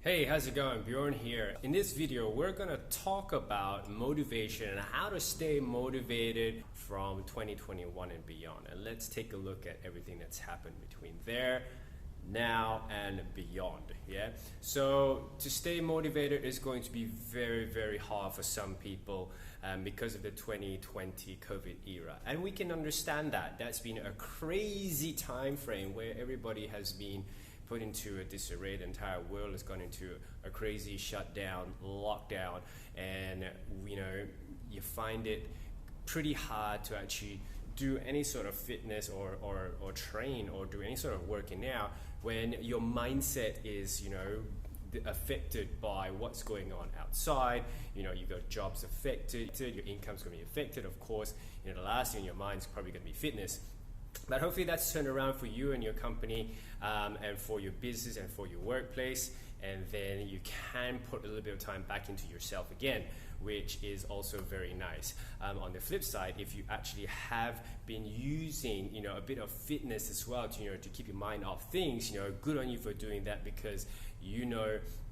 Hey, how's it going? Bjorn here. In this video, we're gonna talk about motivation and how to stay motivated from 2021 and beyond. And let's take a look at everything that's happened between there, now, and beyond. Yeah. So to stay motivated is going to be very, very hard for some people because of the 2020 COVID era, and we can understand that. That's been a crazy time frame where everybody has been put into a disarray. The entire world has gone into a crazy shutdown, lockdown, and you find it pretty hard to actually do any sort of fitness or train or do any sort of working out when your mindset is affected by what's going on outside. You got jobs affected, your income's going to be affected, of course. The last thing in your mind is probably going to be fitness. But hopefully that's turned around for you and your company, and for your business and for your workplace, and then you can put a little bit of time back into yourself again, which is also very nice. On the flip side, if you actually have been using a bit of fitness as well to keep your mind off things, good on you for doing that, because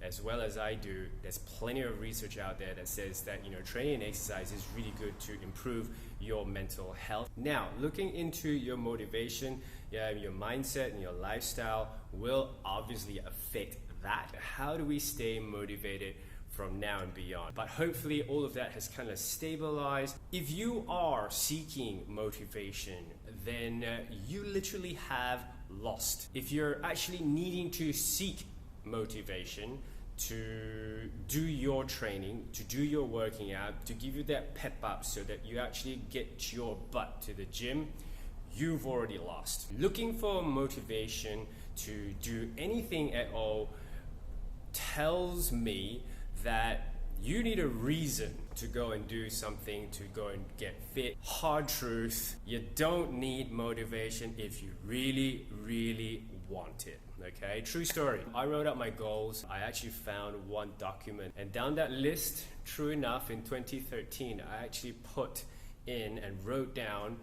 as well as I do, there's plenty of research out there that says that training and exercise is really good to improve your mental health. Now, looking into your motivation, your mindset and your lifestyle will obviously affect that. How do we stay motivated from now and beyond? But hopefully all of that has kind of stabilized. If you are seeking motivation, then you literally have lost. If you're actually needing to seek motivation to do your training, to do your working out, to give you that pep up so that you actually get your butt to the gym, you've already lost. Looking for motivation to do anything at all tells me that you need a reason to go and do something, to go and get fit. Hard truth, you don't need motivation if you really, really want it. Okay, true story. I wrote out my goals. I actually found one document, and down that list, true enough, in 2013, I actually put in and wrote down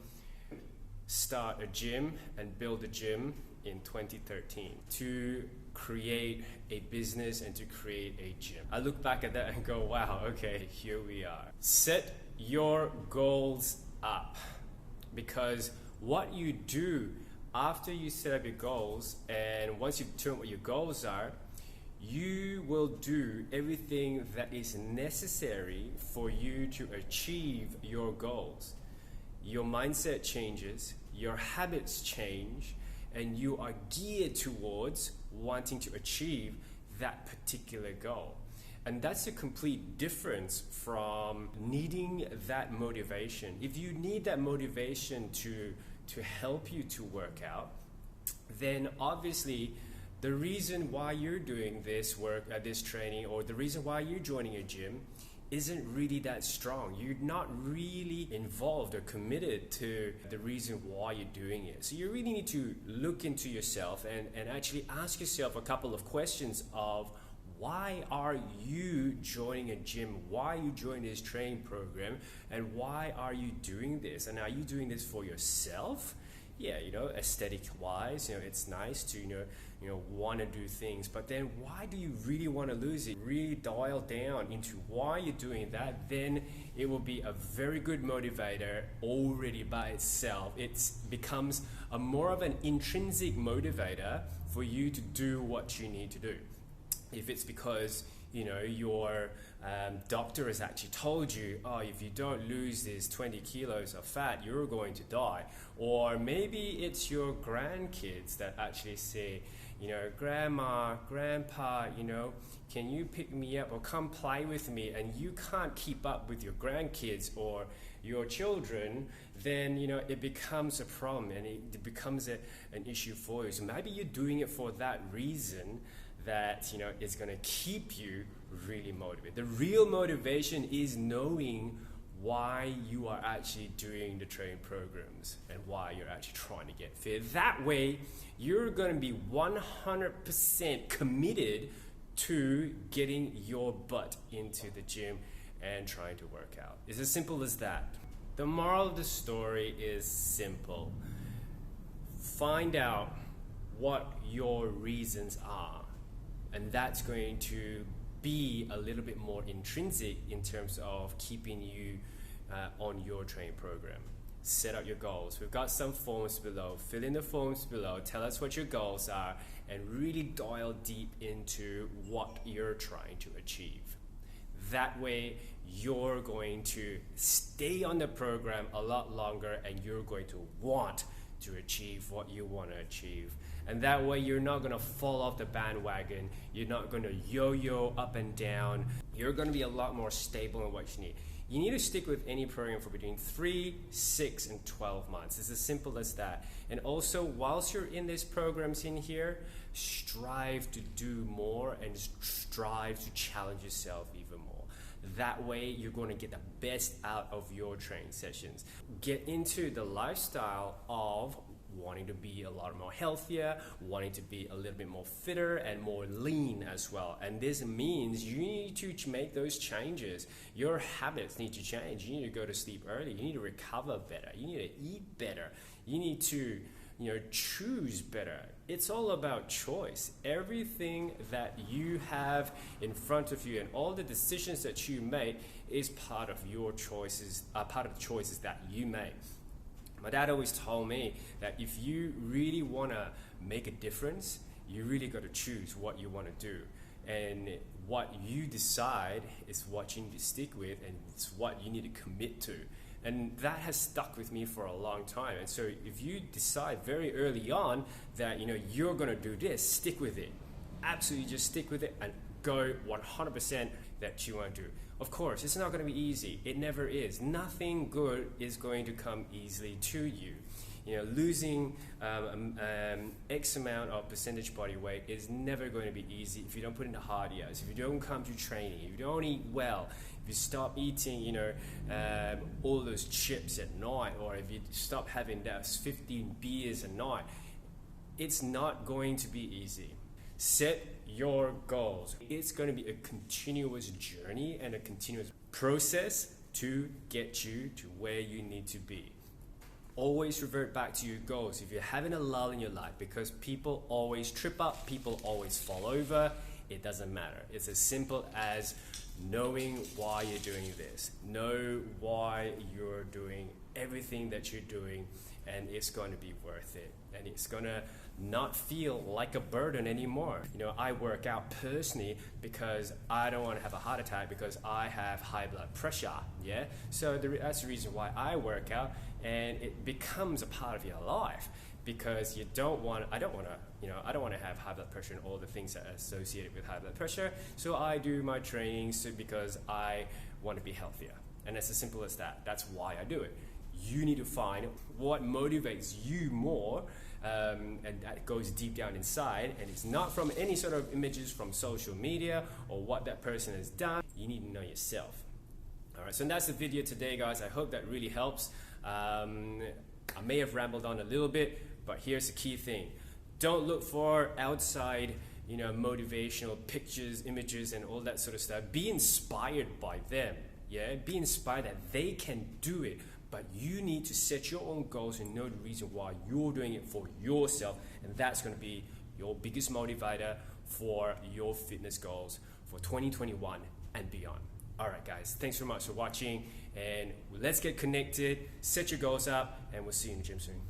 start a gym and build a gym in 2013 to create a business and to create a gym. I look back at that and go, wow, okay, here we are. Set your goals up, because what you do after you set up your goals, and once you've determined what your goals are, you will do everything that is necessary for you to achieve your goals. Your mindset changes, your habits change, and you are geared towards wanting to achieve that particular goal. And that's a complete difference from needing that motivation. If you need that motivation to help you to work out, then obviously the reason why you're doing this work, this training, or the reason why you're joining a gym isn't really that strong. You're not really involved or committed to the reason why you're doing it. So you really need to look into yourself and actually ask yourself a couple of questions of, why are you joining a gym? Why are you joining this training program? And why are you doing this? And are you doing this for yourself? Yeah, aesthetic wise, it's nice to, want to do things, but then why do you really want to lose it? Really dial down into why you're doing that, then it will be a very good motivator already by itself. It becomes a more of an intrinsic motivator for you to do what you need to do. If it's because your doctor has actually told you, oh, if you don't lose these 20 kilos of fat, you're going to die. Or maybe it's your grandkids that actually say, grandma, grandpa, can you pick me up or come play with me? And you can't keep up with your grandkids or your children, then it becomes a problem, and it becomes an issue for you. So maybe you're doing it for that reason, that is going to keep you really motivated. The real motivation is knowing why you are actually doing the training programs and why you're actually trying to get fit. That way, you're going to be 100% committed to getting your butt into the gym and trying to work out. It's as simple as that. The moral of the story is simple. Find out what your reasons are and that's going to be a little bit more intrinsic in terms of keeping you on your training program. Set out your goals. We've got some forms below. Fill in the forms below. Tell us what your goals are and really dial deep into what you're trying to achieve. That way, you're going to stay on the program a lot longer and you're going to want to achieve what you want to achieve. And that way, you're not going to fall off the bandwagon. You're not going to yo-yo up and down. You're going to be a lot more stable in what you need. You need to stick with any program for between 3, 6, and 12 months. It's as simple as that. And also, whilst you're in these programs in here, strive to do more and strive to challenge yourself even more. That way, you're going to get the best out of your training sessions. Get into the lifestyle of wanting to be a lot more healthier, wanting to be a little bit more fitter and more lean as well. And this means you need to make those changes. Your habits need to change. You need to go to sleep early. You need to recover better. You need to eat better. You need to, choose better. It's all about choice. Everything that you have in front of you and all the decisions that you make is part of your choices, part of the choices that you make. My dad always told me that if you really want to make a difference, you really got to choose what you want to do. And what you decide is what you need to stick with, and it's what you need to commit to. And that has stuck with me for a long time. And so if you decide very early on that you're going to do this, stick with it. Absolutely just stick with it and go 100% that you want to do. Of course, it's not going to be easy. It never is. Nothing good is going to come easily to you. Losing X amount of percentage body weight is never going to be easy if you don't put in the hard yards, if you don't come to training, if you don't eat well, if you stop eating, all those chips at night, or if you stop having those 15 beers a night. It's not going to be easy. Set your goals. It's going to be a continuous journey and a continuous process to get you to where you need to be. Always revert back to your goals. If you're having a lull in your life, because people always trip up, people always fall over, it doesn't matter. It's as simple as knowing why you're doing this. Know why you're doing everything that you're doing, and it's going to be worth it. And it's going to not feel like a burden anymore. I work out personally because I don't want to have a heart attack because I have high blood pressure. Yeah, so that's the reason why I work out, and it becomes a part of your life because I don't want to have high blood pressure and all the things that are associated with high blood pressure. So I do my trainings because I want to be healthier, and it's as simple as that. That's why I do it. You need to find what motivates you more. And that goes deep down inside, and it's not from any sort of images from social media or what that person has done. You need to know yourself. Alright, so that's the video today, guys. I hope that really helps. I may have rambled on a little bit, but here's the key thing. Don't look for outside motivational pictures, images, and all that sort of stuff. Be inspired by them. Yeah, be inspired that they can do it. But you need to set your own goals and know the reason why you're doing it for yourself, and that's going to be your biggest motivator for your fitness goals for 2021 and beyond. Alright guys, thanks so much for watching, and let's get connected, set your goals up, and we'll see you in the gym soon.